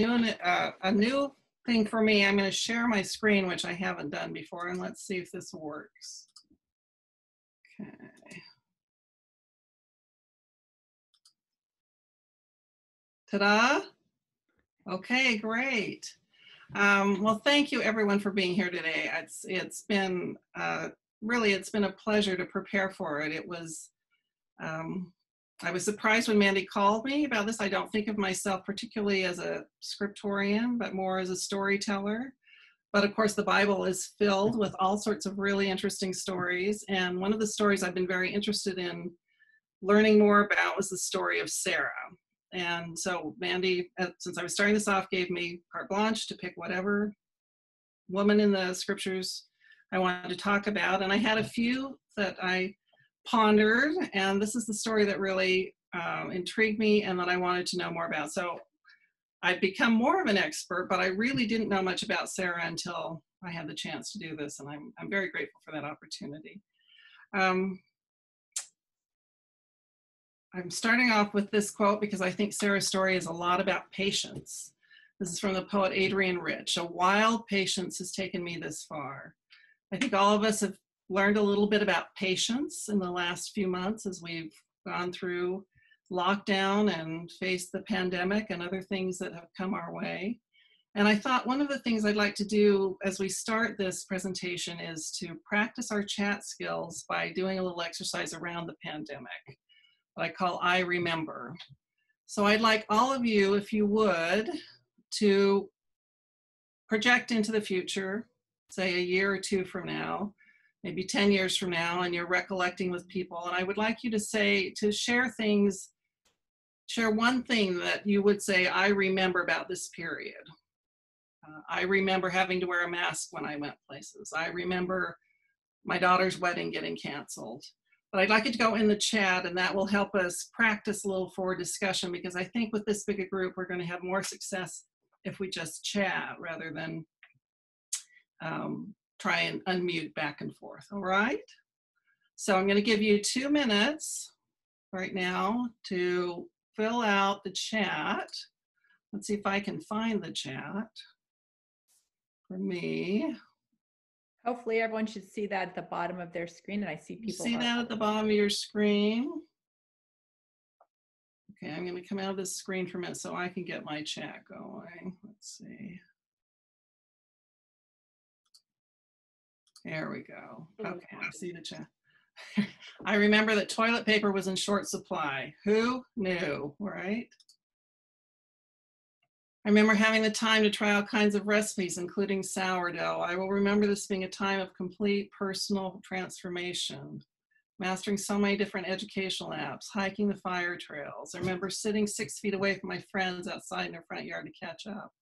a new thing for me. I'm going to share my screen, which I haven't done before, and let's see if this works. Okay. Ta-da! Okay, great. Well, thank you everyone for being here today. It's been really, it's been a pleasure to prepare for it. It was, I was surprised when Mandy called me about this. I don't think of myself particularly as a scriptorian, but more as a storyteller. But of course, the Bible is filled with all sorts of really interesting stories. And one of the stories I've been very interested in learning more about was the story of Sarah. And so Mandy, since I was starting this off, gave me carte blanche to pick whatever woman in the scriptures I wanted to talk about. And I had a few that I pondered, and this is the story that really intrigued me and that I wanted to know more about. So I've become more of an expert, but I really didn't know much about Sarah until I had the chance to do this, and I'm very grateful for that opportunity. I'm starting off with this quote because I think Sarah's story is a lot about patience. This is from the poet Adrienne Rich. "A wild patience has taken me this far." I think all of us have learned a little bit about patience in the last few months as we've gone through lockdown and faced the pandemic and other things that have come our way. And I thought one of the things I'd like to do as we start this presentation is to practice our chat skills by doing a little exercise around the pandemic that I call I Remember. So I'd like all of you, if you would, to project into the future, say a year or two from now, maybe 10 years from now, and you're recollecting with people. And I would like you to share one thing that you would say, I remember about this period. I remember having to wear a mask when I went places. I remember my daughter's wedding getting canceled. But I'd like it to go in the chat, and that will help us practice a little forward discussion, because I think with this big a group, we're going to have more success if we just chat rather than try and unmute back and forth, all right? So I'm going to give you 2 minutes right now to fill out the chat. Let's see if I can find the chat for me. Hopefully everyone should see that at the bottom of their screen, and I see people. See that at the bottom of your screen? Okay, I'm going to come out of this screen for a minute so I can get my chat going. Let's see. There we go. Okay, I see the chat. I remember that toilet paper was in short supply. Who knew, right? I remember having the time to try all kinds of recipes, including sourdough. I will remember this being a time of complete personal transformation, mastering so many different educational apps, hiking the fire trails. I remember sitting 6 feet away from my friends outside in their front yard to catch up.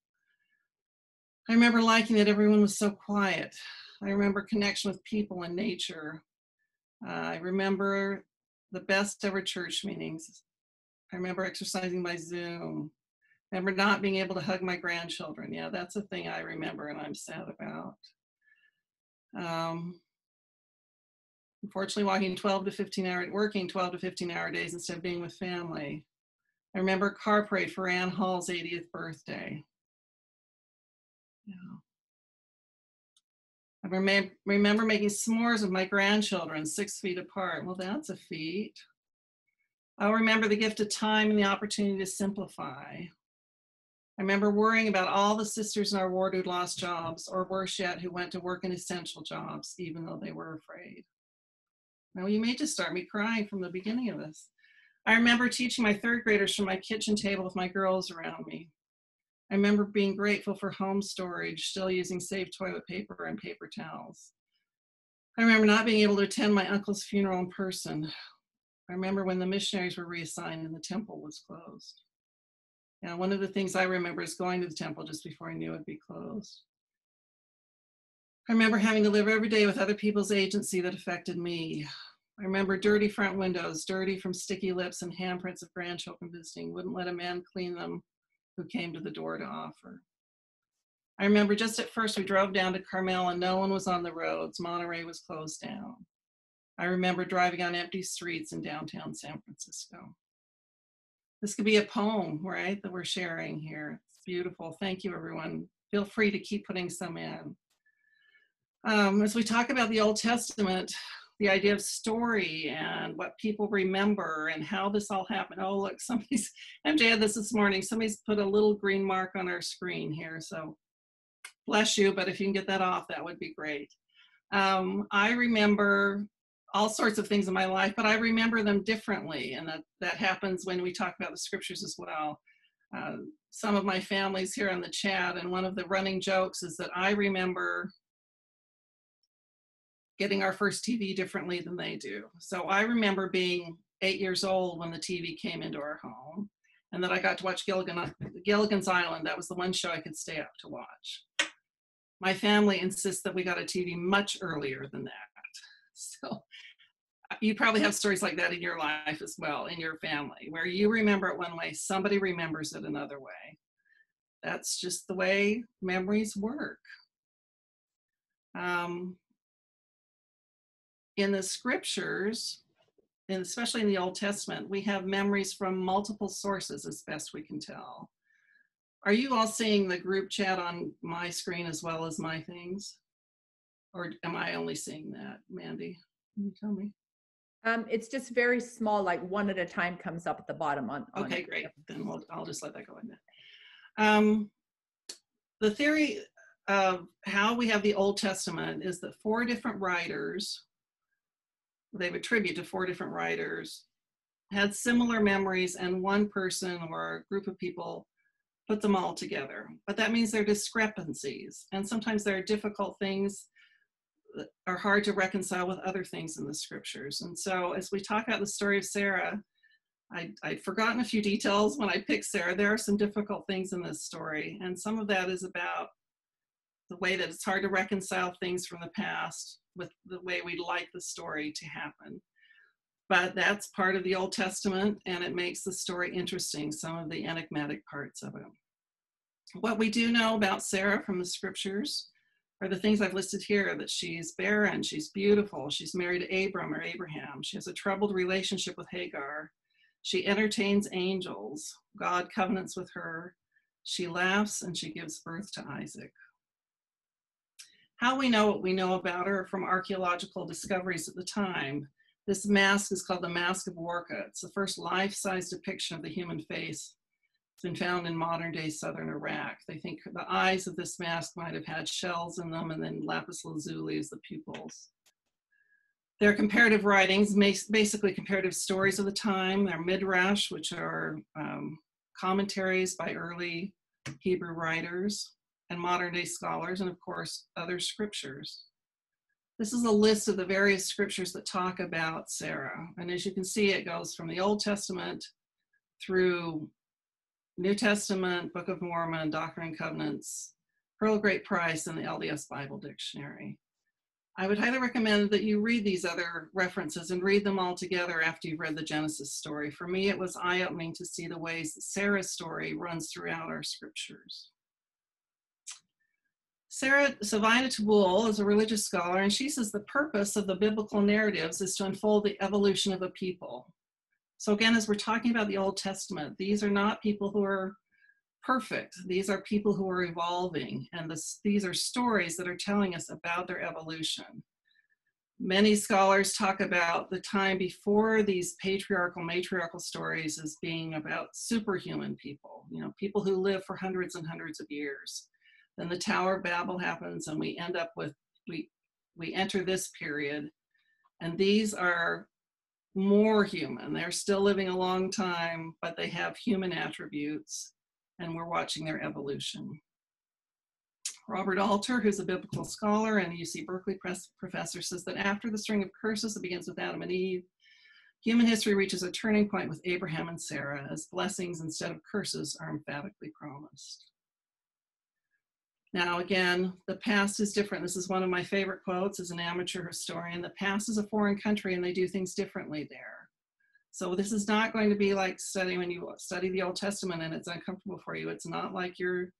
I remember liking that everyone was so quiet. I remember connection with people and nature. I remember the best ever church meetings. I remember exercising by Zoom. I remember not being able to hug my grandchildren. Yeah, that's a thing I remember and I'm sad about. Unfortunately, working 12 to 15 hour days instead of being with family. I remember car parade for Ann Hall's 80th birthday. Yeah. I remember making s'mores with my grandchildren 6 feet apart. Well, that's a feat. I'll remember the gift of time and the opportunity to simplify. I remember worrying about all the sisters in our ward who'd lost jobs, or worse yet, who went to work in essential jobs, even though they were afraid. Now, you may just start me crying from the beginning of this. I remember teaching my third graders from my kitchen table with my girls around me. I remember being grateful for home storage, still using safe toilet paper and paper towels. I remember not being able to attend my uncle's funeral in person. I remember when the missionaries were reassigned and the temple was closed. Now, one of the things I remember is going to the temple just before I knew it'd be closed. I remember having to live every day with other people's agency that affected me. I remember dirty front windows, dirty from sticky lips and handprints of grandchildren visiting, wouldn't let a man clean them who came to the door to offer. I remember just at first we drove down to Carmel and no one was on the roads. Monterey was closed down. I remember driving on empty streets in downtown San Francisco. This could be a poem, right, that we're sharing here. It's beautiful. Thank you, everyone. Feel free to keep putting some in. As we talk about the Old Testament, the idea of story and what people remember and how this all happened. Oh, look, MJ had this morning. Somebody's put a little green mark on our screen here. So bless you, but if you can get that off, that would be great. I remember all sorts of things in my life, but I remember them differently. And that happens when we talk about the scriptures as well. Some of my family's here on the chat, and one of the running jokes is that I remember getting our first TV differently than they do. So I remember being 8 years old when the TV came into our home, and that I got to watch Gilligan's Island. That was the one show I could stay up to watch. My family insists that we got a TV much earlier than that. So you probably have stories like that in your life as well, in your family, where you remember it one way, somebody remembers it another way. That's just the way memories work. In the scriptures, and especially in the Old Testament, we have memories from multiple sources as best we can tell. Are you all seeing the group chat on my screen as well as my things? Or am I only seeing that, Mandy? Can you tell me? It's just very small, like one at a time comes up at the bottom on Okay, it. great. Then I'll just let that go in there. The theory of how we have the Old Testament is that 4 different writers, they attribute to 4 different writers, had similar memories, and one person or a group of people put them all together. But that means there are discrepancies, and sometimes there are difficult things that are hard to reconcile with other things in the scriptures. And so as we talk about the story of Sarah, I'd forgotten a few details when I picked Sarah. There are some difficult things in this story, and some of that is about the way that it's hard to reconcile things from the past with the way we'd like the story to happen. But that's part of the Old Testament, and it makes the story interesting, some of the enigmatic parts of it. What we do know about Sarah from the scriptures are the things I've listed here, that she's barren, she's beautiful, she's married to Abram or Abraham, she has a troubled relationship with Hagar, she entertains angels, God covenants with her, she laughs, and she gives birth to Isaac. How we know what we know about her from archaeological discoveries at the time. This mask is called the Mask of Warka. It's the first life-size depiction of the human face. It's been found in modern-day southern Iraq. They think the eyes of this mask might have had shells in them, and then lapis lazuli is the pupils. They're comparative writings, basically comparative stories of the time. They're midrash, which are commentaries by early Hebrew writers and modern-day scholars, and of course, other scriptures. This is a list of the various scriptures that talk about Sarah. And as you can see, it goes from the Old Testament through New Testament, Book of Mormon, Doctrine and Covenants, Pearl of Great Price, and the LDS Bible Dictionary. I would highly recommend that you read these other references and read them all together after you've read the Genesis story. For me, it was eye-opening to see the ways that Sarah's story runs throughout our scriptures. Sarah Savina Tabul is a religious scholar, and she says the purpose of the biblical narratives is to unfold the evolution of a people. So again, as we're talking about the Old Testament, these are not people who are perfect. These are people who are evolving, and these are stories that are telling us about their evolution. Many scholars talk about the time before these patriarchal, matriarchal stories as being about superhuman people, people who live for hundreds and hundreds of years. Then the Tower of Babel happens, and we end up with, we enter this period, and these are more human. They're still living a long time, but they have human attributes, and we're watching their evolution. Robert Alter, who's a biblical scholar and a UC Berkeley professor, says that after the string of curses that begins with Adam and Eve, human history reaches a turning point with Abraham and Sarah, as blessings instead of curses are emphatically promised. Now, again, the past is different. This is one of my favorite quotes as an amateur historian. The past is a foreign country, and they do things differently there. So this is not going to be like studying when you study the Old Testament and it's uncomfortable for you. It's not like you're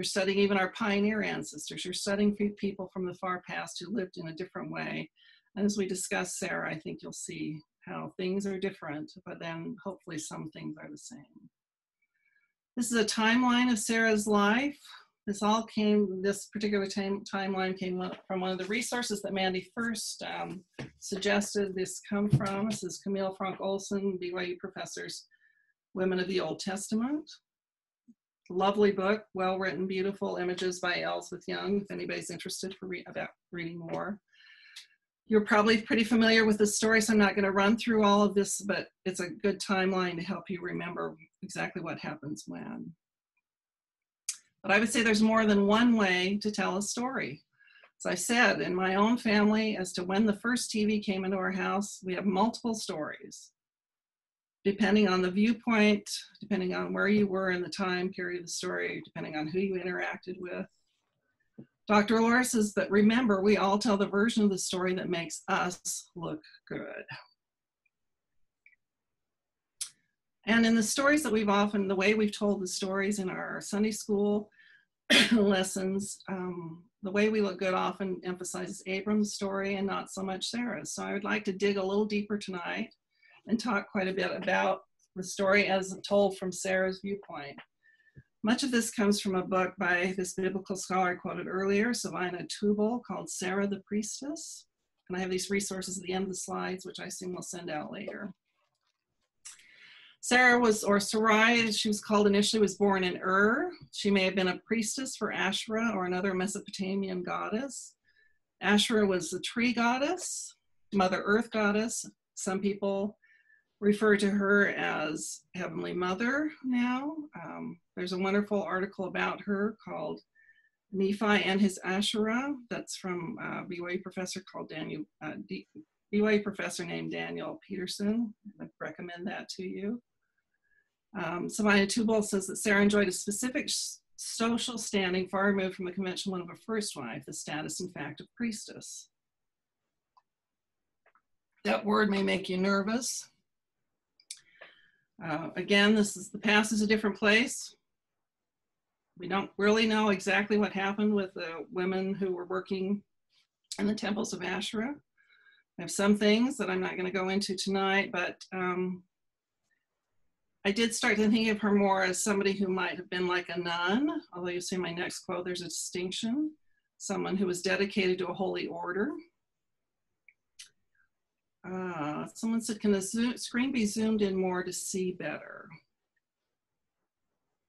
studying even our pioneer ancestors. You're studying people from the far past who lived in a different way. And as we discuss Sarah, I think you'll see how things are different, but then hopefully some things are the same. This is a timeline of Sarah's life. This particular timeline came from one of the resources that Mandy first suggested this come from. This is Camille Frank Olson, BYU professor's Women of the Old Testament. Lovely book, well-written, beautiful images by Elspeth Young, if anybody's interested about reading more. You're probably pretty familiar with the story, so I'm not going to run through all of this, but it's a good timeline to help you remember exactly what happens when. But I would say there's more than one way to tell a story. As I said, in my own family, as to when the first TV came into our house, we have multiple stories. Depending on the viewpoint, depending on where you were in the time period of the story, depending on who you interacted with. Dr. Laura says that, remember, we all tell the version of the story that makes us look good. And in the stories that the way we've told the stories in our Sunday school lessons, the way we look good often emphasizes Abram's story and not so much Sarah's. So I would like to dig a little deeper tonight and talk quite a bit about the story as told from Sarah's viewpoint. Much of this comes from a book by this biblical scholar I quoted earlier, Savina Tubal, called Sarah the Priestess. And I have these resources at the end of the slides, which I assume we'll send out later. Sarah or Sarai, she was called initially, was born in Ur. She may have been a priestess for Asherah or another Mesopotamian goddess. Asherah was the tree goddess, Mother Earth goddess. Some people refer to her as Heavenly Mother now. There's a wonderful article about her called Nephi and His Asherah. That's from a BYU professor called BYU professor named Daniel Peterson. I'd recommend that to you. Savina Tubal says that Sarah enjoyed a specific social standing far removed from the conventional one of a first wife, the status, in fact, of priestess. That word may make you nervous. Again, the past is a different place. We don't really know exactly what happened with the women who were working in the temples of Asherah. I have some things that I'm not going to go into tonight, but I did start to think of her more as somebody who might have been like a nun, although you see in my next quote, there's a distinction. Someone who was dedicated to a holy order. Someone said, can the screen be zoomed in more to see better?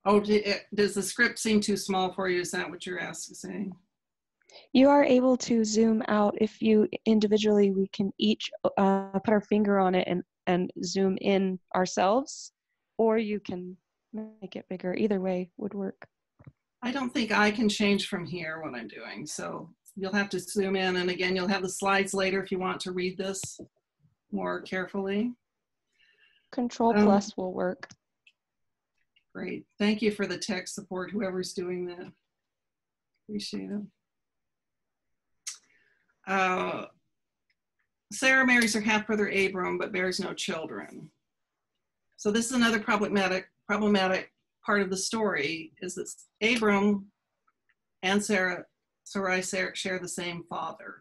Oh, does the script seem too small for you? Is that what you're saying? You are able to zoom out if you individually, we can each put our finger on it and zoom in ourselves, or you can make it bigger. Either way would work. I don't think I can change from here what I'm doing. So you'll have to zoom in. And again, you'll have the slides later if you want to read this more carefully. Control plus will work. Great. Thank you for the tech support, whoever's doing that. Appreciate it. Sarah marries her half-brother Abram, but bears no children. So this is another problematic part of the story, is that Abram and Sarai share the same father.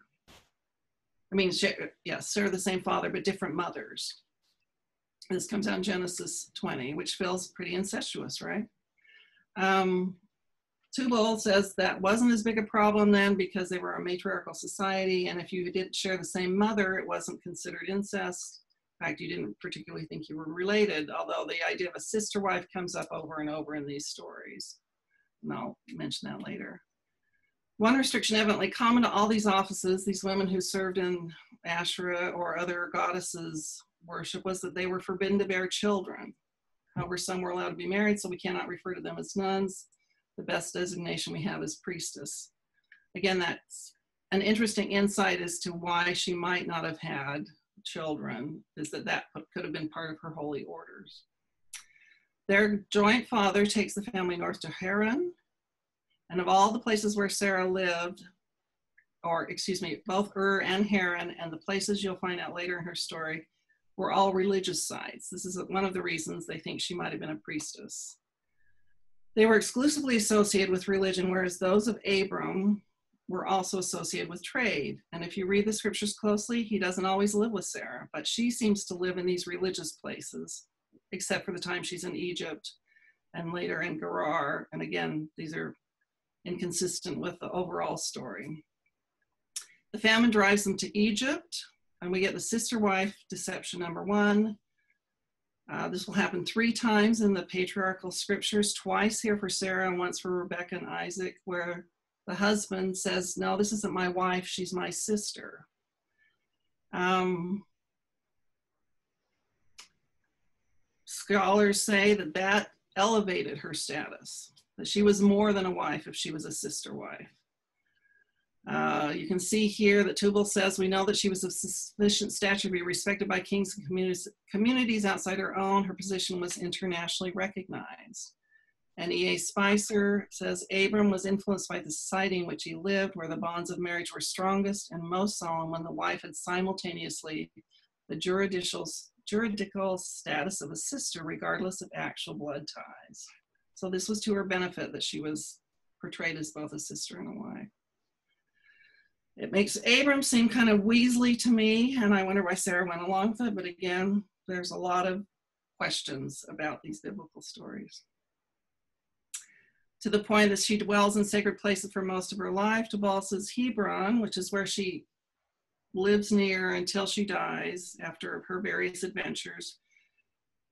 Share the same father, but different mothers. This comes out in Genesis 20, which feels pretty incestuous, right? Tubal says that wasn't as big a problem then because they were a matriarchal society, and if you didn't share the same mother, it wasn't considered incest. In fact, you didn't particularly think you were related, although the idea of a sister wife comes up over and over in these stories. And I'll mention that later. One restriction evidently common to all these offices, these women who served in Asherah or other goddesses worship, was that they were forbidden to bear children. However, some were allowed to be married, so we cannot refer to them as nuns. The best designation we have is priestess. Again, that's an interesting insight as to why she might not have had children, is that could have been part of her holy orders. Their joint father takes the family north to Haran, and of all the places where Sarah lived, both Ur and Haran, and the places you'll find out later in her story, were all religious sites. This is one of the reasons they think she might have been a priestess. They were exclusively associated with religion, whereas those of Abram were also associated with trade. And if you read the scriptures closely, he doesn't always live with Sarah, but she seems to live in these religious places, except for the time she's in Egypt and later in Gerar. And again, these are inconsistent with the overall story. The famine drives them to Egypt, and we get the sister wife deception number 1. This will happen 3 times in the patriarchal scriptures, twice here for Sarah and once for Rebecca and Isaac, where the husband says, no, this isn't my wife, she's my sister. Scholars say that that elevated her status, that she was more than a wife if she was a sister wife. You can see here that Tubal says, we know that she was of sufficient stature to be respected by kings and communities outside her own. Her position was internationally recognized. And E.A. Spicer says, Abram was influenced by the society in which he lived, where the bonds of marriage were strongest and most solemn when the wife had simultaneously the juridical status of a sister, regardless of actual blood ties. So this was to her benefit that she was portrayed as both a sister and a wife. It makes Abram seem kind of Weasley to me, and I wonder why Sarah went along with it. But again, there's a lot of questions about these biblical stories. To the point that she dwells in sacred places for most of her life. Tubal says Hebron, which is where she lives near until she dies after her various adventures.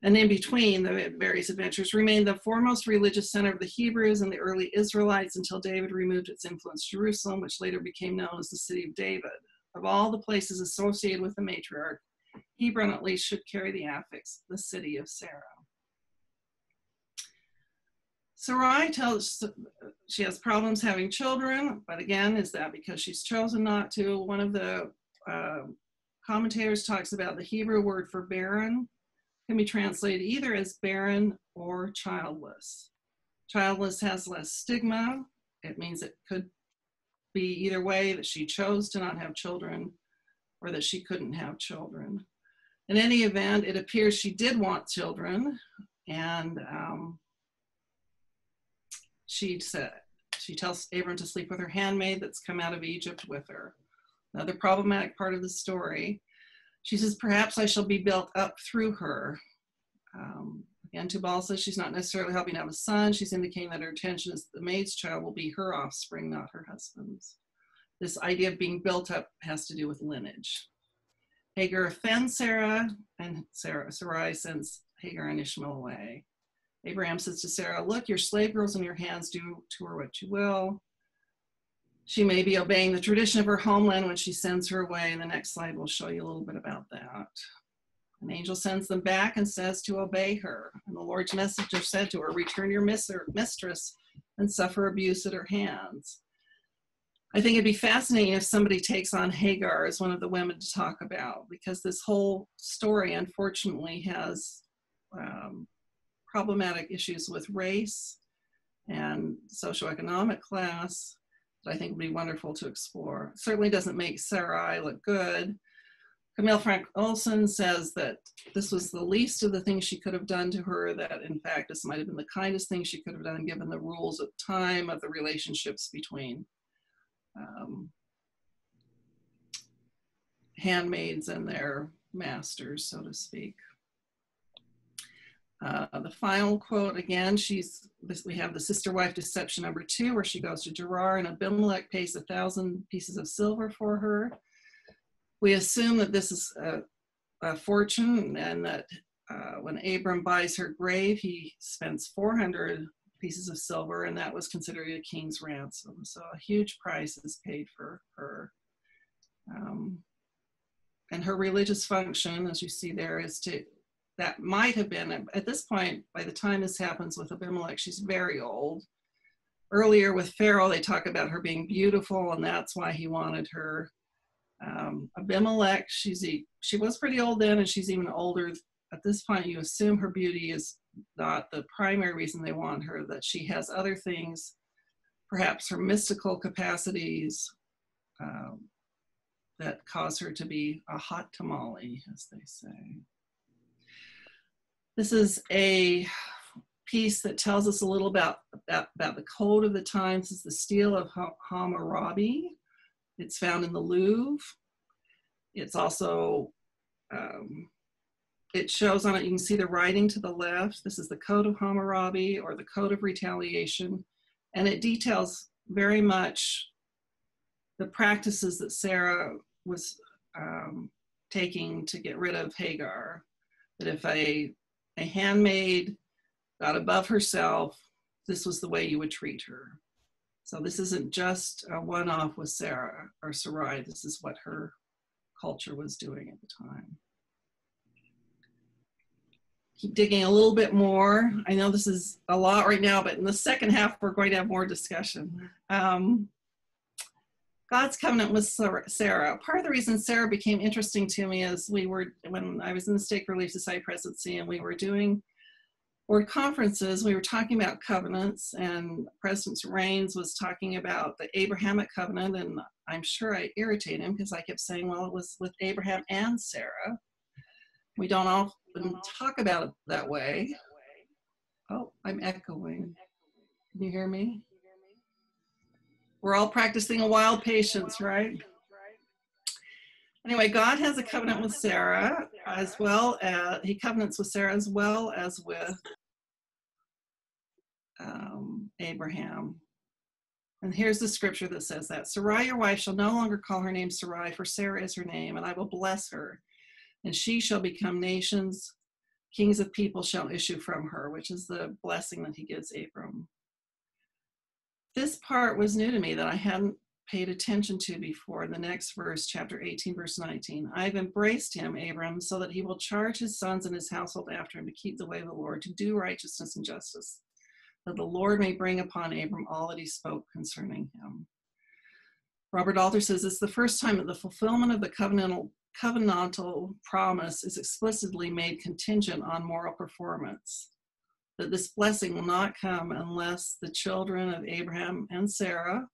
And in between the various adventures, remained the foremost religious center of the Hebrews and the early Israelites until David removed its influence to Jerusalem, which later became known as the city of David. Of all the places associated with the matriarch, Hebron at least should carry the affix, the city of Sarah. Sarai tells she has problems having children, but again, is that because she's chosen not to? One of the commentators talks about the Hebrew word for barren can be translated either as barren or childless. Childless has less stigma. It means it could be either way, that she chose to not have children or that she couldn't have children. In any event, it appears she did want children, and she tells Abram to sleep with her handmaid that's come out of Egypt with her. Another problematic part of the story. She says, perhaps I shall be built up through her. Again, Tubal says she's not necessarily helping have a son. She's indicating that her intention is the maid's child will be her offspring, not her husband's. This idea of being built up has to do with lineage. Hagar offends Sarah, and Sarai sends Hagar and Ishmael away. Abraham says to Sarah, look, your slave girl's in your hands, do to her what you will. She may be obeying the tradition of her homeland when she sends her away. And the next slide will show you a little bit about that. An angel sends them back and says to obey her. And the Lord's messenger said to her, return your mistress and suffer abuse at her hands. I think it'd be fascinating if somebody takes on Hagar as one of the women to talk about, because this whole story, unfortunately, has problematic issues with race and socioeconomic class that I think would be wonderful to explore. It certainly doesn't make Sarai look good. Camille Frank Olson says that this was the least of the things she could have done to her, that in fact this might have been the kindest thing she could have done given the rules of time of the relationships between handmaids and their masters, so to speak. The final quote, again, we have the sister wife deception number 2, where she goes to Gerar and Abimelech pays 1,000 pieces of silver for her. We assume that this is a fortune, and that when Abram buys her grave, he spends 400 pieces of silver, and that was considered a king's ransom. So a huge price is paid for her. And her religious function, as you see there, is that might have been, at this point, by the time this happens with Abimelech, she's very old. Earlier with Pharaoh, they talk about her being beautiful, and that's why he wanted her. Abimelech, she was pretty old then, and she's even older. At this point, you assume her beauty is not the primary reason they want her, that she has other things, perhaps her mystical capacities, that cause her to be a hot tamale, as they say. This is a piece that tells us a little about the code of the times. It's the stele of Hammurabi. It's found in the Louvre. It's also, it shows on it, you can see the writing to the left. This is the Code of Hammurabi, or the Code of Retaliation. And it details very much the practices that Sarah was taking to get rid of Hagar. That if a handmaid got above herself, this was the way you would treat her. So this isn't just a one-off with Sarah or Sarai. This is what her culture was doing at the time. Keep digging a little bit more. I know this is a lot right now, but in the second half, we're going to have more discussion. God's covenant with Sarah. Part of the reason Sarah became interesting to me is when I was in the Stake Relief Society presidency and we were doing board conferences, we were talking about covenants, and President Raines was talking about the Abrahamic covenant, and I'm sure I irritated him because I kept saying, well, it was with Abraham and Sarah. We don't often talk about it that way. Oh, I'm echoing. Can you hear me? We're all practicing a wild patience, right? Anyway, God has a covenant with Sarah, as well as he covenants with Sarah as well as with Abraham. And here's the scripture that says that Sarai, your wife, shall no longer call her name Sarai, for Sarah is her name, and I will bless her, and she shall become nations. Kings of people shall issue from her, which is the blessing that he gives Abram. This part was new to me that I hadn't paid attention to before. In the next verse, chapter 18, verse 19, I've embraced him, Abram, so that he will charge his sons and his household after him to keep the way of the Lord, to do righteousness and justice, that the Lord may bring upon Abram all that he spoke concerning him. Robert Alter says it's the first time that the fulfillment of the covenantal promise is explicitly made contingent on moral performance, that this blessing will not come unless the children of Abraham and Sarah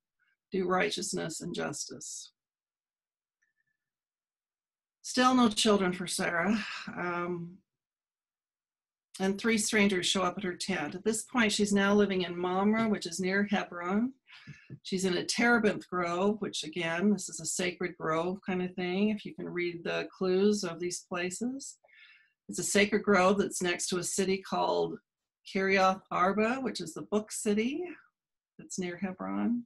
do righteousness and justice. Still no children for Sarah. And 3 strangers show up at her tent. At this point, she's now living in Mamre, which is near Hebron. She's in a terebinth grove, which again, this is a sacred grove kind of thing, if you can read the clues of these places. It's a sacred grove that's next to a city called Kirjath Arba, which is the book city that's near Hebron.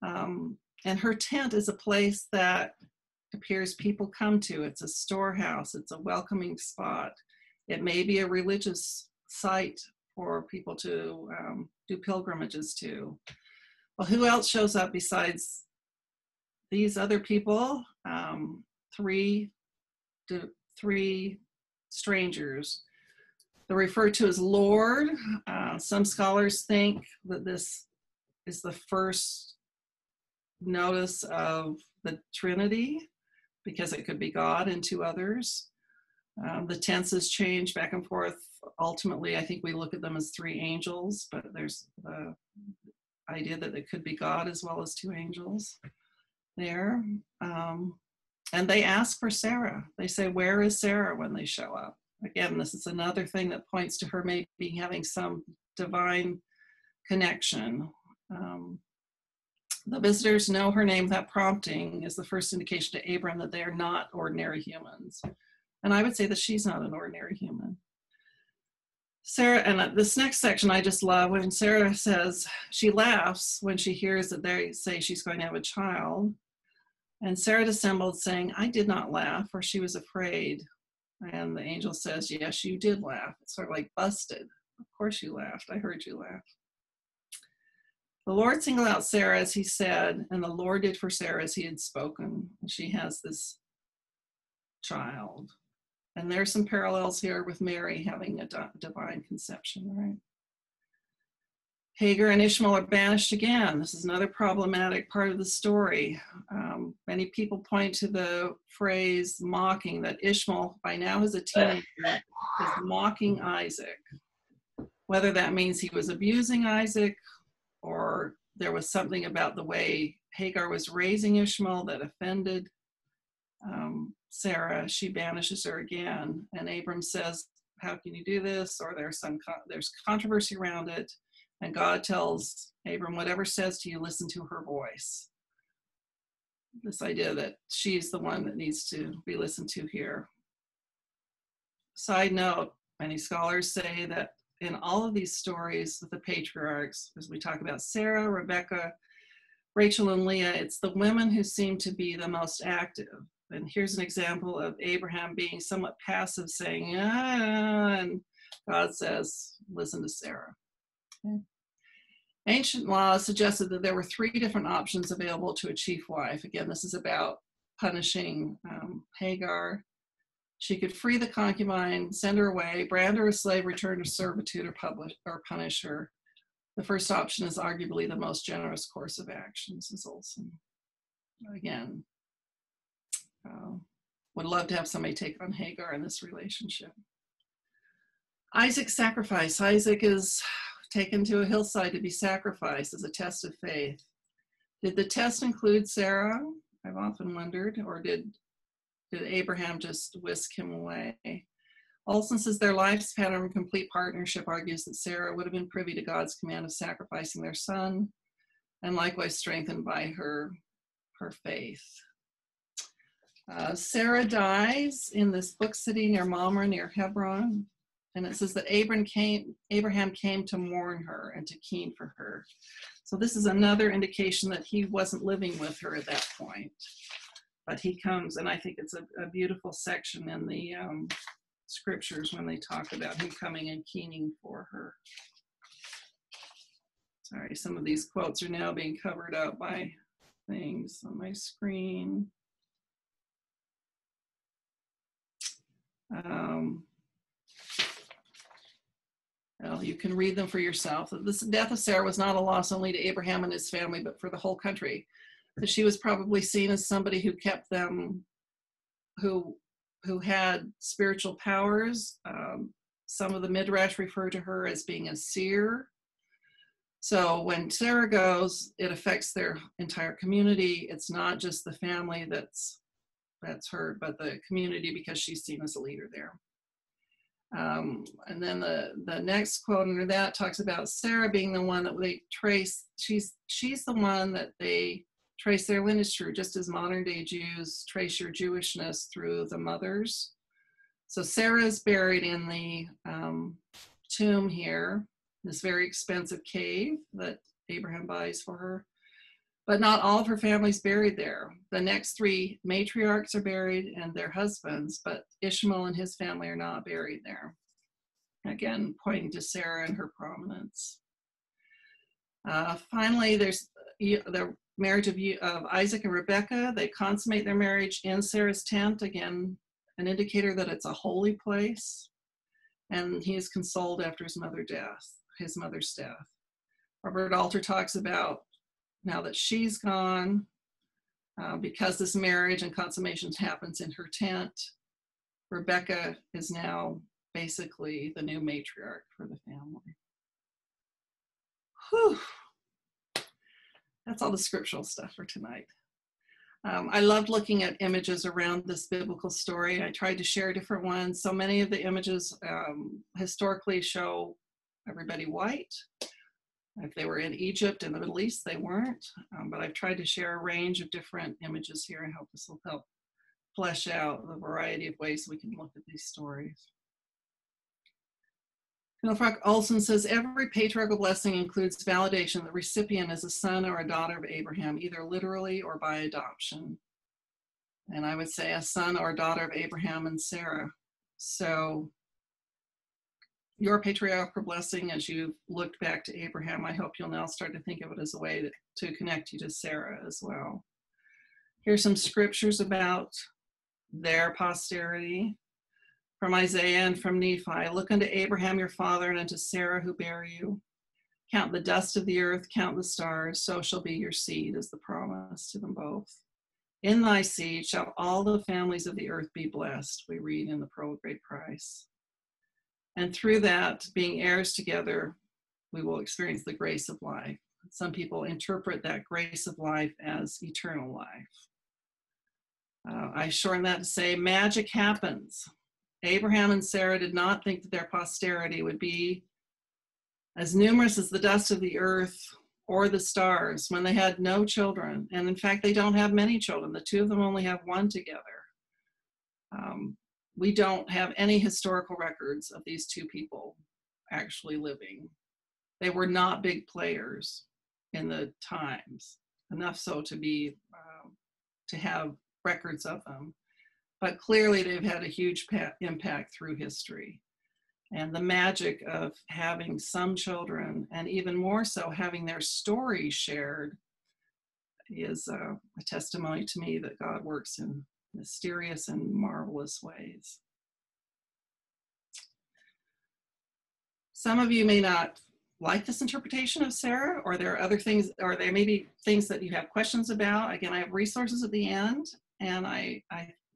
And her tent is a place that appears people come to. It's a storehouse. It's a welcoming spot. It may be a religious site for people to do pilgrimages to. Well, who else shows up besides these other people? Three strangers. They're referred to as Lord. Some scholars think that this is the first notice of the Trinity, because it could be God and 2 others. The tenses change back and forth. Ultimately, I think we look at them as 3 angels, but there's the idea that it could be God as well as 2 angels there. And they ask for Sarah. They say, where is Sarah, when they show up? Again, this is another thing that points to her maybe having some divine connection. The visitors know her name without prompting is the first indication to Abram that they are not ordinary humans. And I would say that she's not an ordinary human. Sarah, and this next section I just love, when Sarah says, she laughs when she hears that they say she's going to have a child. And Sarah dissembled, saying, I did not laugh, for she was afraid. And the angel says, yes, you did laugh. It's sort of like busted. Of course you laughed. I heard you laugh. The Lord singled out Sarah as he said, and the Lord did for Sarah as he had spoken. And she has this child. And there's some parallels here with Mary having a divine conception, right? Hagar and Ishmael are banished again. This is another problematic part of the story. Many people point to the phrase mocking, that Ishmael, by now as a teenager, is mocking Isaac. Whether that means he was abusing Isaac, or there was something about the way Hagar was raising Ishmael that offended Sarah, she banishes her again. And Abram says, how can you do this? Or there's controversy around it. And God tells Abram, whatever says to you, listen to her voice. This idea that she's the one that needs to be listened to here. side note, many scholars say that in all of these stories with the patriarchs, as we talk about Sarah, Rebecca, Rachel, and Leah, it's the women who seem to be the most active. And here's an example of Abraham being somewhat passive, saying, yeah, and God says, listen to Sarah. Okay. Ancient law suggested that there were 3 different options available to a chief wife. Again, this is about punishing Hagar. She could free the concubine, send her away, brand her a slave, return to servitude, or punish her. The first option is arguably the most generous course of action, says Olson. Again, would love to have somebody take on Hagar in this relationship. Isaac's sacrifice. Isaac is taken to a hillside to be sacrificed as a test of faith. Did the test include Sarah? I've often wondered, or did Abraham just whisk him away? Olson says their life's pattern of complete partnership argues that Sarah would have been privy to God's command of sacrificing their son, and likewise strengthened by her faith. Sarah dies in this book city near Mamre, near Hebron, and it says that Abraham came to mourn her and to keen for her. So this is another indication that he wasn't living with her at that point. But he comes, and I think it's a beautiful section in the scriptures when they talk about him coming and keening for her. Sorry, some of these quotes are now being covered up by things on my screen. Well, you can read them for yourself. This death of Sarah was not a loss only to Abraham and his family, but for the whole country. Because she was probably seen as somebody who kept them, who had spiritual powers. Some of the Midrash refer to her as being a seer. So when Sarah goes, it affects their entire community. It's not just the family that's hurt, but the community, because she's seen as a leader there. And then the next quote under that talks about Sarah being the one that they trace. She's the one that they trace their lineage through, just as modern day Jews trace your Jewishness through the mothers. So Sarah is buried in the tomb here, this very expensive cave that Abraham buys for her. But not all of her family's buried there. The next 3 matriarchs are buried and their husbands, but Ishmael and his family are not buried there. Again, pointing to Sarah and her prominence. Finally, there's the marriage of Isaac and Rebecca. They consummate their marriage in Sarah's tent. Again, an indicator that it's a holy place. And he is consoled after his mother's death. Robert Alter talks about, now that she's gone, because this marriage and consummation happens in her tent, Rebecca is now basically the new matriarch for the family. Whew. That's all the scriptural stuff for tonight. I loved looking at images around this biblical story. I tried to share different ones. So many of the images historically show everybody white. If they were in Egypt and the Middle East, they weren't. But I've tried to share a range of different images here. I hope this will help flesh out the variety of ways we can look at these stories. Philip Olson says, every patriarchal blessing includes validation that the recipient is a son or a daughter of Abraham, either literally or by adoption. And I would say a son or a daughter of Abraham and Sarah. So your patriarchal blessing, as you've looked back to Abraham, I hope you'll now start to think of it as a way to connect you to Sarah as well. Here's some scriptures about their posterity from Isaiah and from Nephi. Look unto Abraham your father and unto Sarah who bare you. Count the dust of the earth, count the stars, so shall be your seed, is the promise to them both. In thy seed shall all the families of the earth be blessed, we read in the Pearl of Great Price. And through that, being heirs together, we will experience the grace of life. Some people interpret that grace of life as eternal life. I shorten that to say magic happens. Abraham and Sarah did not think that their posterity would be as numerous as the dust of the earth or the stars when they had no children. And in fact, they don't have many children. The two of them only have one together. we don't have any historical records of these two people actually living. They were not big players in the times, enough so to be to have records of them. But clearly they've had a huge impact through history. And the magic of having some children, and even more so having their stories shared, is a testimony to me that God works in mysterious and marvelous ways. Some of you may not like this interpretation of Sarah, or there are other things, or there may be things that you have questions about. Again, I have resources at the end, and I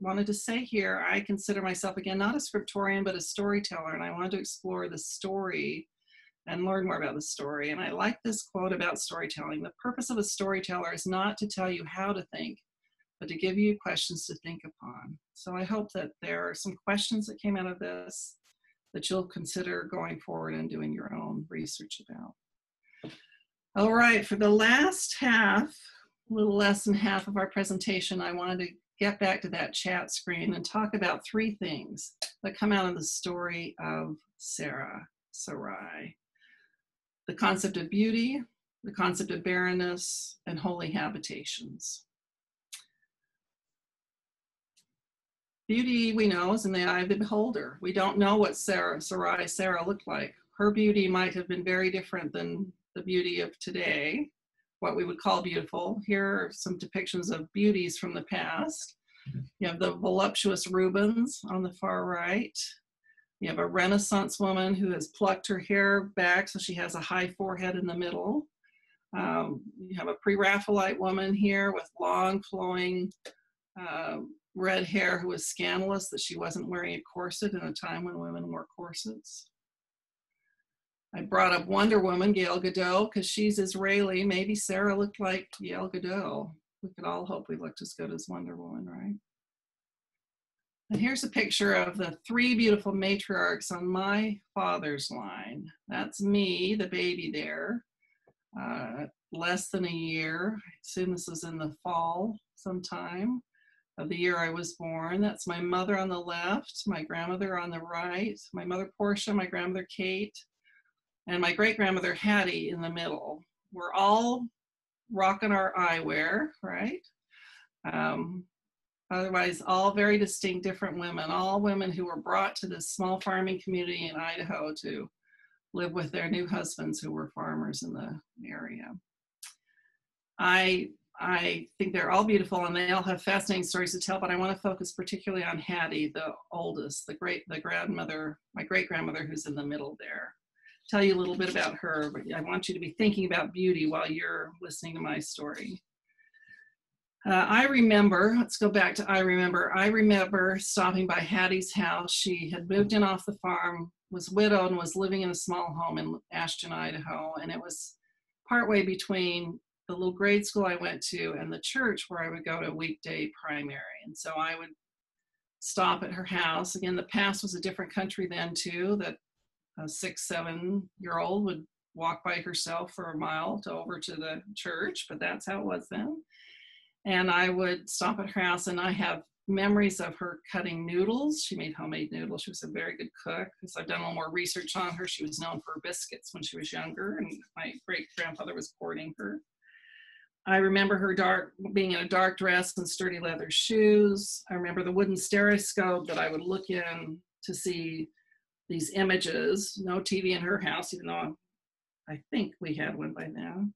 wanted to say here, I consider myself, again, not a scriptorian, but a storyteller, and I wanted to explore the story and learn more about the story. And I like this quote about storytelling. The purpose of a storyteller is not to tell you how to think, but to give you questions to think upon. So I hope that there are some questions that came out of this that you'll consider going forward and doing your own research about. All right, for the last half, a little less than half of our presentation, I wanted to get back to that chat screen and talk about three things that come out of the story of Sarai. The concept of beauty, the concept of barrenness, and holy habitations. Beauty, we know, is in the eye of the beholder. We don't know what Sarah looked like. Her beauty might have been very different than the beauty of today, what we would call beautiful. Here are some depictions of beauties from the past. You have the voluptuous Rubens on the far right. You have a Renaissance woman who has plucked her hair back so she has a high forehead in the middle. You have a pre-Raphaelite woman here with long flowing red hair who was scandalous that she wasn't wearing a corset in a time when women wore corsets. I brought up Wonder Woman, Gal Gadot, because she's Israeli. Maybe Sarah looked like Gal Gadot. We could all hope we looked as good as Wonder Woman, right? And here's a picture of the three beautiful matriarchs on my father's line. That's me, the baby there, less than a year. I assume this is in the fall sometime of the year I was born. That's my mother on the left, my grandmother on the right, my mother Portia, my grandmother Kate, and my great-grandmother Hattie in the middle. We're all rocking our eyewear, right? Otherwise, all very distinct, different women, all women who were brought to this small farming community in Idaho to live with their new husbands who were farmers in the area. I think they're all beautiful and they all have fascinating stories to tell, but I want to focus particularly on Hattie, the oldest, my great-grandmother who's in the middle there. Tell you a little bit about her, but I want you to be thinking about beauty while you're listening to my story. I remember, let's go back to I remember stopping by Hattie's house. She had moved in off the farm, was widowed, and was living in a small home in Ashton, Idaho. And it was partway between the little grade school I went to and the church where I would go to weekday primary. And so I would stop at her house. Again, the past was a different country then too, that a 6-7-year-old would walk by herself for a mile over to the church, but that's how it was then. And I would stop at her house, and I have memories of her cutting noodles. She made homemade noodles. She was a very good cook. So I've done a little more research on her. She was known for her biscuits when she was younger, and my great-grandfather was courting her. I remember her being in a dark dress and sturdy leather shoes. I remember the wooden stereoscope that I would look in to see these images. No TV in her house, even though I think we had one by now.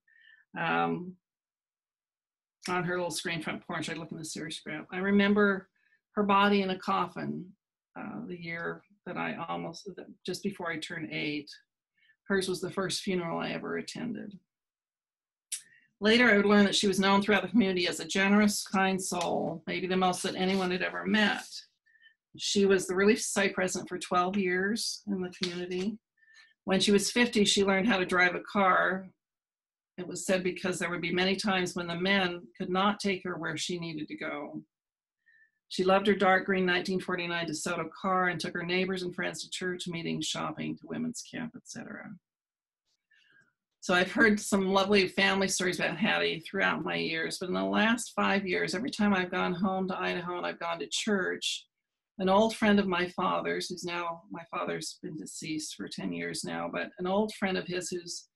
On her little screen front porch, I'd look in the stereoscope. I remember her body in a coffin the year that just before I turned 8. Hers was the first funeral I ever attended. Later, I would learn that she was known throughout the community as a generous, kind soul, maybe the most that anyone had ever met. She was the Relief Society president for 12 years in the community. When she was 50, she learned how to drive a car. It was said because there would be many times when the men could not take her where she needed to go. She loved her dark green 1949 DeSoto car and took her neighbors and friends to church, meetings, shopping, to women's camp, etc. So I've heard some lovely family stories about Hattie throughout my years, but in the last 5 years, every time I've gone home to Idaho and I've gone to church, An old friend of my father's, my father's been deceased for 10 years now, but an old friend of his who's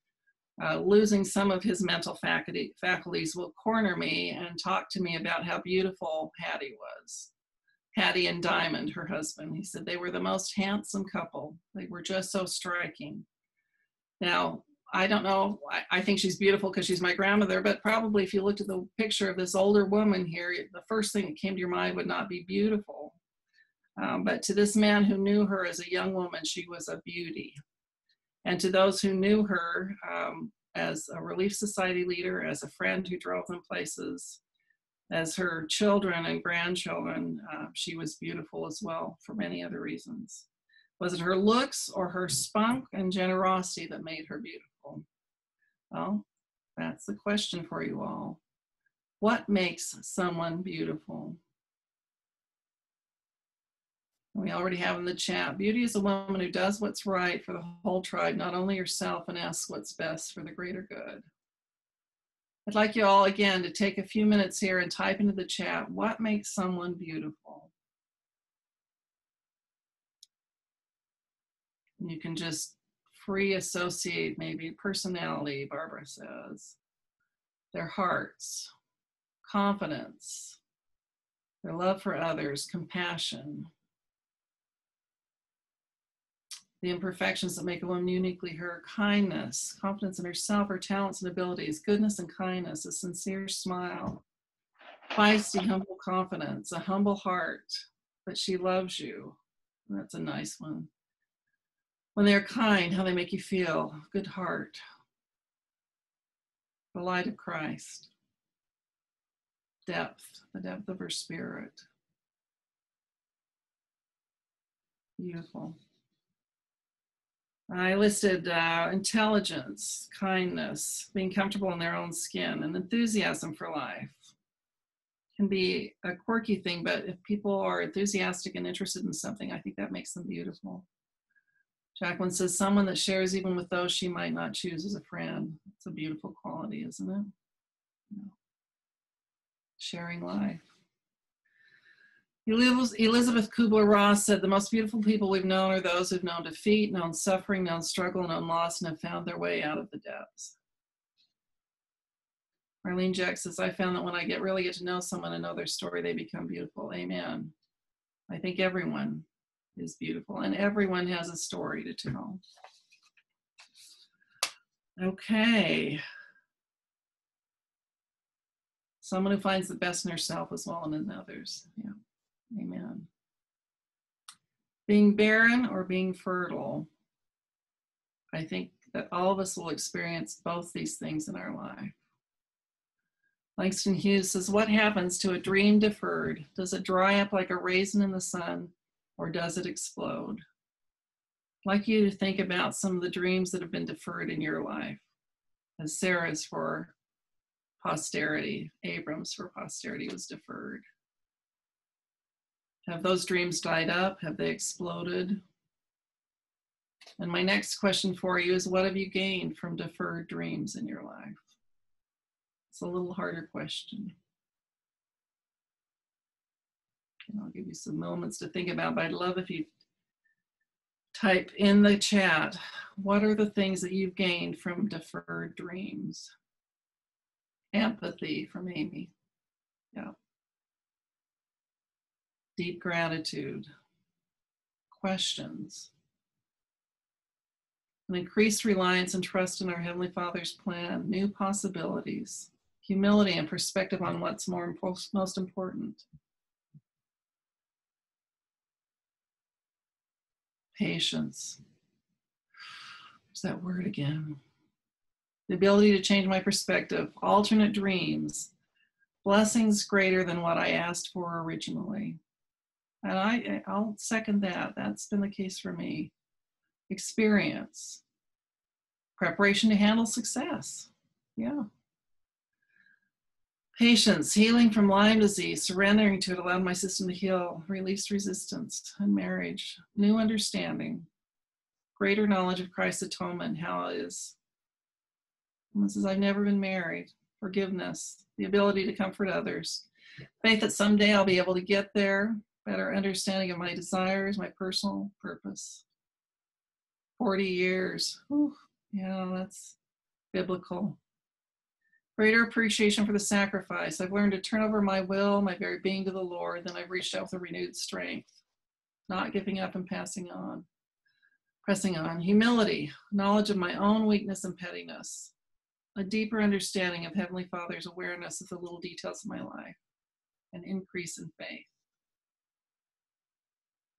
losing some of his mental faculties will corner me and talk to me about how beautiful Hattie was. Hattie and Diamond, her husband. He said they were the most handsome couple. They were just so striking. Now, I don't know, I think she's beautiful because she's my grandmother, but probably if you looked at the picture of this older woman here, the first thing that came to your mind would not be beautiful. But to this man who knew her as a young woman, she was a beauty. And to those who knew her as a Relief Society leader, as a friend who drove them places, as her children and grandchildren, she was beautiful as well for many other reasons. Was it her looks or her spunk and generosity that made her beautiful? Well, that's the question for you all. What makes someone beautiful? We already have in the chat, beauty is a woman who does what's right for the whole tribe, not only herself, and asks what's best for the greater good. I'd like you all again to take a few minutes here and type into the chat, what makes someone beautiful? And you can just free associate maybe personality, Barbara says, their hearts, confidence, their love for others, compassion, the imperfections that make a woman uniquely her, kindness, confidence in herself, her talents and abilities, goodness and kindness, a sincere smile, feisty, humble confidence, a humble heart, that she loves you. That's a nice one. When they're kind, how they make you feel, good heart, the light of Christ, depth, the depth of her spirit. Beautiful. I listed intelligence, kindness, being comfortable in their own skin, and enthusiasm for life. Can be a quirky thing, but if people are enthusiastic and interested in something, I think that makes them beautiful. Jacqueline says, someone that shares even with those she might not choose as a friend. It's a beautiful quality, isn't it? Yeah. Sharing life. Elizabeth Kubler-Ross said, the most beautiful people we've known are those who've known defeat, known suffering, known struggle, known loss, and have found their way out of the depths. Marlene Jack says, I found that when I really get to know someone and know their story, they become beautiful. Amen. I think everyone is beautiful and everyone has a story to tell. Okay. Someone who finds the best in herself as well and in others. Yeah. Amen. Being barren or being fertile. I think that all of us will experience both these things in our life. Langston Hughes says, what happens to a dream deferred? Does it dry up like a raisin in the sun, or does it explode? I'd like you to think about some of the dreams that have been deferred in your life. As Sarah's for posterity, Abram's for posterity was deferred. Have those dreams died up? Have they exploded? And my next question for you is, what have you gained from deferred dreams in your life? It's a little harder question. And I'll give you some moments to think about, but I'd love if you type in the chat, what are the things that you've gained from deferred dreams? Empathy from Amy. Yeah. Deep gratitude, questions, an increased reliance and trust in our Heavenly Father's plan, new possibilities, humility and perspective on what's most important, patience, there's that word again, the ability to change my perspective, alternate dreams, blessings greater than what I asked for originally. And I'll second that. That's been the case for me. Experience. Preparation to handle success. Yeah. Patience. Healing from Lyme disease. Surrendering to it allowed my system to heal. Released resistance. And marriage. New understanding. Greater knowledge of Christ's atonement. How it is. And this is, I've never been married. Forgiveness. The ability to comfort others. Faith that someday I'll be able to get there. better understanding of my desires, my personal purpose. 40 years. Whew. Yeah, that's biblical. Greater appreciation for the sacrifice. I've learned to turn over my will, my very being to the Lord. Then I've reached out with a renewed strength, not giving up and pressing on. Humility, knowledge of my own weakness and pettiness. A deeper understanding of Heavenly Father's awareness of the little details of my life. An increase in faith.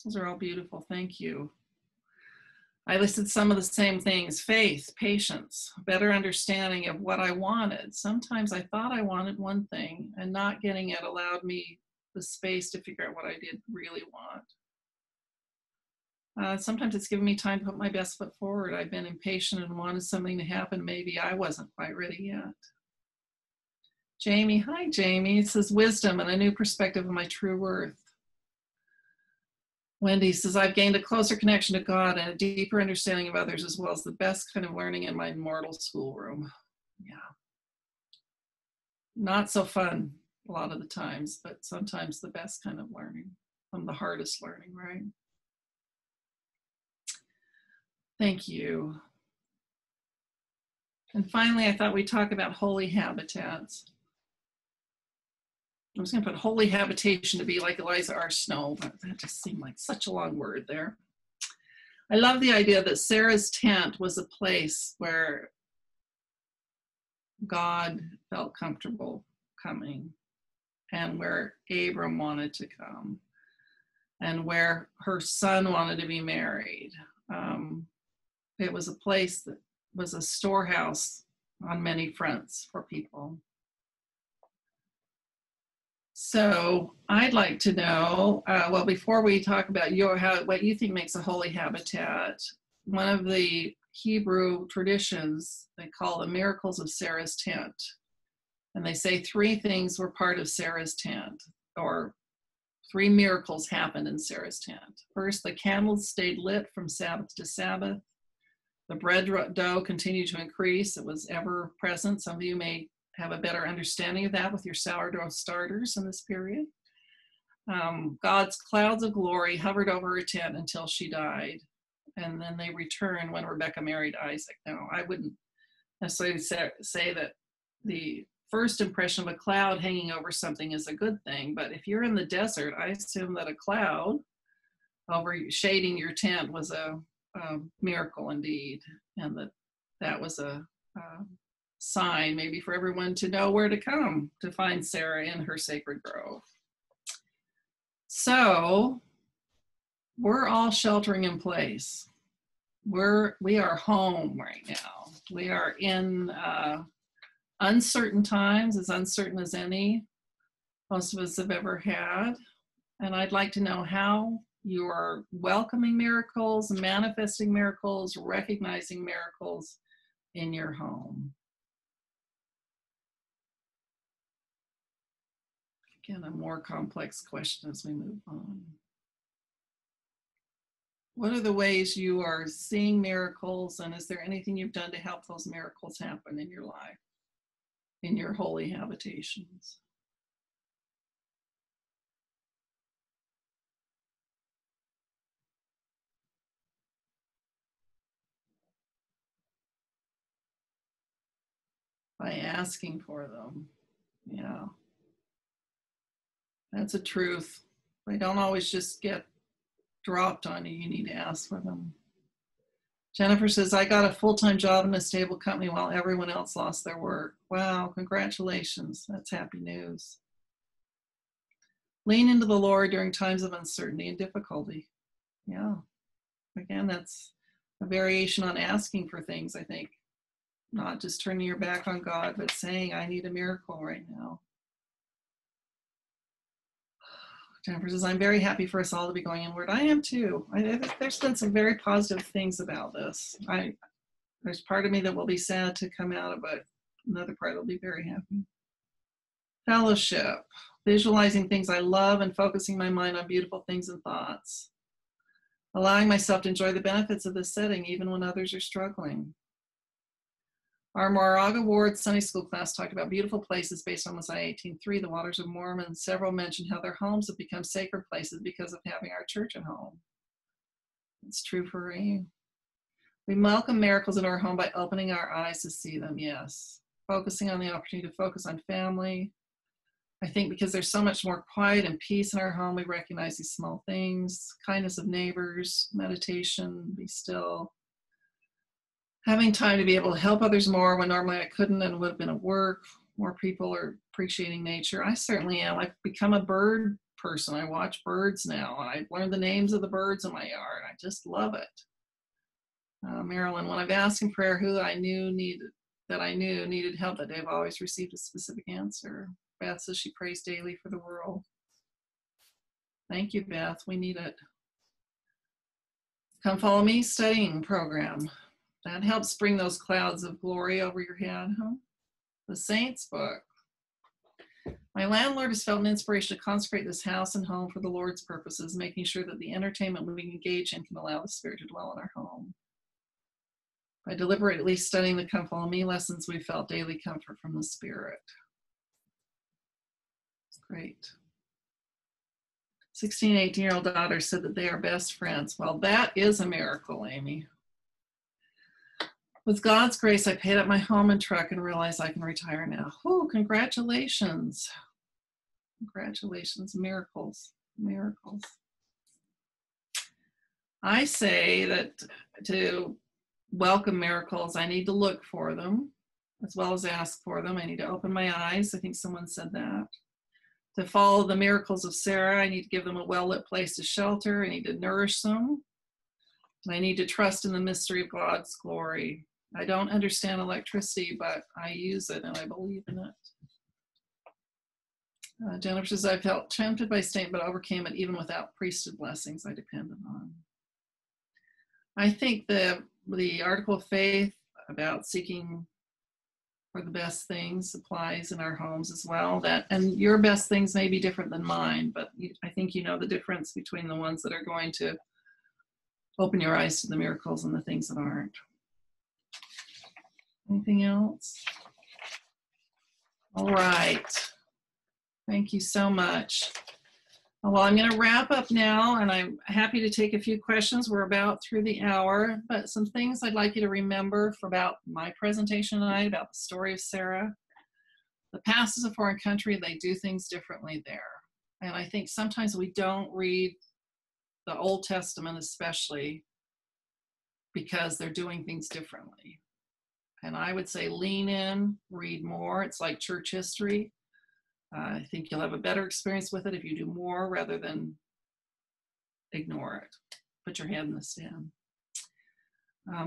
Those are all beautiful. Thank you. I listed some of the same things: faith, patience, better understanding of what I wanted. Sometimes I thought I wanted one thing, and not getting it allowed me the space to figure out what I did really want. Sometimes it's given me time to put my best foot forward. I've been impatient and wanted something to happen. Maybe I wasn't quite ready yet. Jamie, hi Jamie. It says wisdom and a new perspective of my true worth. Wendy says, I've gained a closer connection to God and a deeper understanding of others, as well as the best kind of learning in my mortal schoolroom. Yeah. Not so fun a lot of the times, but sometimes the best kind of learning, from the hardest learning, right? Thank you. And finally, I thought we'd talk about holy habitats. I was going to put holy habitation to be like Eliza R. Snow, but that just seemed like such a long word there. I love the idea that Sarah's tent was a place where God felt comfortable coming, and where Abram wanted to come, and where her son wanted to be married. It was a place that was a storehouse on many fronts for people. So I'd like to know, well, before we talk about what you think makes a holy habitat, one of the Hebrew traditions they call the miracles of Sarah's tent. And they say 3 things were part of Sarah's tent, or 3 miracles happened in Sarah's tent. First, the candles stayed lit from Sabbath to Sabbath. The bread dough continued to increase. It was ever present. Some of you may have a better understanding of that with your sourdough starters in this period. God's clouds of glory hovered over her tent until she died. And then they returned when Rebecca married Isaac. Now, I wouldn't necessarily say that the first impression of a cloud hanging over something is a good thing, but if you're in the desert, I assume that a cloud over shading your tent was a miracle indeed, and that was a sign maybe for everyone to know where to come to find Sarah in her sacred grove. So we're all sheltering in place. We are home right now. We are in uncertain times, as uncertain as any most of us have ever had. And I'd like to know how you are welcoming miracles, manifesting miracles, recognizing miracles in your home. Again, a more complex question as we move on. What are the ways you are seeing miracles, and is there anything you've done to help those miracles happen in your life, in your holy habitations? By asking for them. Yeah. That's a truth. They don't always just get dropped on you. You need to ask for them. Jennifer says, I got a full-time job in a stable company while everyone else lost their work. Wow, congratulations. That's happy news. Lean into the Lord during times of uncertainty and difficulty. Yeah. Again, that's a variation on asking for things, I think. Not just turning your back on God, but saying, I need a miracle right now. Jennifer says, I'm very happy for us all to be going inward. I am too. There's been some very positive things about this. There's part of me that will be sad to come out of it. Another part will be very happy. Fellowship, visualizing things I love and focusing my mind on beautiful things and thoughts. Allowing myself to enjoy the benefits of this setting even when others are struggling. Our Moraga Ward Sunday school class talked about beautiful places based on Mosiah 18:3, the waters of Mormon. Several mentioned how their homes have become sacred places because of having our church at home. It's true for me. We welcome miracles in our home by opening our eyes to see them, yes. Focusing on the opportunity to focus on family. I think because there's so much more quiet and peace in our home, we recognize these small things. Kindness of neighbors, meditation, be still. Having time to be able to help others more when normally I couldn't and would have been at work. More people are appreciating nature. I certainly am. I've become a bird person. I watch birds now. I've learned the names of the birds in my yard. I just love it. Marilyn, when I've asked in prayer who I knew needed help that day, I've always received a specific answer. Beth says she prays daily for the world. Thank you, Beth. We need it. Come Follow Me studying program. That helps bring those clouds of glory over your head, huh? The Saints book. My landlord has felt an inspiration to consecrate this house and home for the Lord's purposes, making sure that the entertainment we engage in can allow the Spirit to dwell in our home. By deliberately studying the Come Follow Me lessons, we felt daily comfort from the Spirit. It's great. 16, 18-year-old daughter said that they are best friends. Well, that is a miracle, Amy. With God's grace, I paid up my home and truck and realized I can retire now. Oh, congratulations. Congratulations, miracles, miracles. I say that to welcome miracles, I need to look for them as well as ask for them. I need to open my eyes. I think someone said that. To follow the miracles of Sarah, I need to give them a well-lit place to shelter. I need to nourish them. And I need to trust in the mystery of God's glory. I don't understand electricity, but I use it and I believe in it. Jennifer says, I felt tempted by Satan, but overcame it even without priesthood blessings I depended on. I think the article of faith about seeking for the best things applies in our homes as well. And your best things may be different than mine, but I think you know the difference between the ones that are going to open your eyes to the miracles and the things that aren't. Anything else? All right. Thank you so much. Well, I'm going to wrap up now, and I'm happy to take a few questions. We're about through the hour, but some things I'd like you to remember about my presentation tonight, about the story of Sarah. The past is a foreign country. They do things differently there. And I think sometimes we don't read the Old Testament, especially because they're doing things differently. And I would say lean in, read more. It's like church history. I think you'll have a better experience with it if you do more rather than ignore it. Put your head in the sand.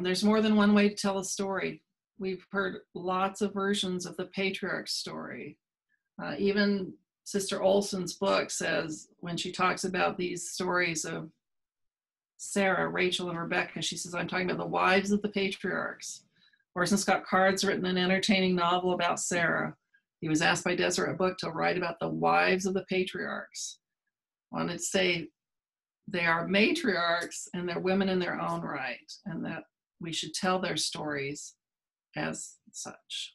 There's more than one way to tell a story. We've heard lots of versions of the patriarch story. Even Sister Olson's book says, when she talks about these stories of Sarah, Rachel, and Rebecca, she says, I'm talking about the wives of the patriarchs. Orson Scott Card's written an entertaining novel about Sarah. He was asked by Deseret Book to write about the wives of the patriarchs. I wanted to say they are matriarchs and they're women in their own right, and that we should tell their stories as such.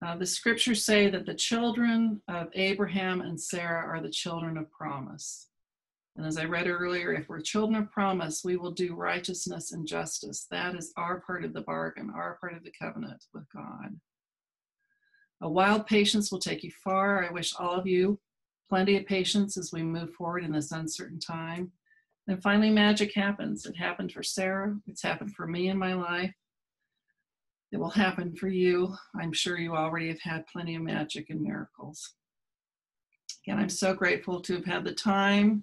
The scriptures say that the children of Abraham and Sarah are the children of promise. And as I read earlier, if we're children of promise, we will do righteousness and justice. That is our part of the bargain, our part of the covenant with God. A wild patience will take you far. I wish all of you plenty of patience as we move forward in this uncertain time. And finally, magic happens. It happened for Sarah. It's happened for me in my life. It will happen for you. I'm sure you already have had plenty of magic and miracles. Again, I'm so grateful to have had the time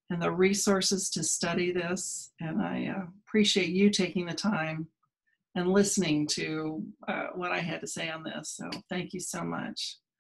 and the resources to study this. And I appreciate you taking the time and listening to what I had to say on this. So thank you so much.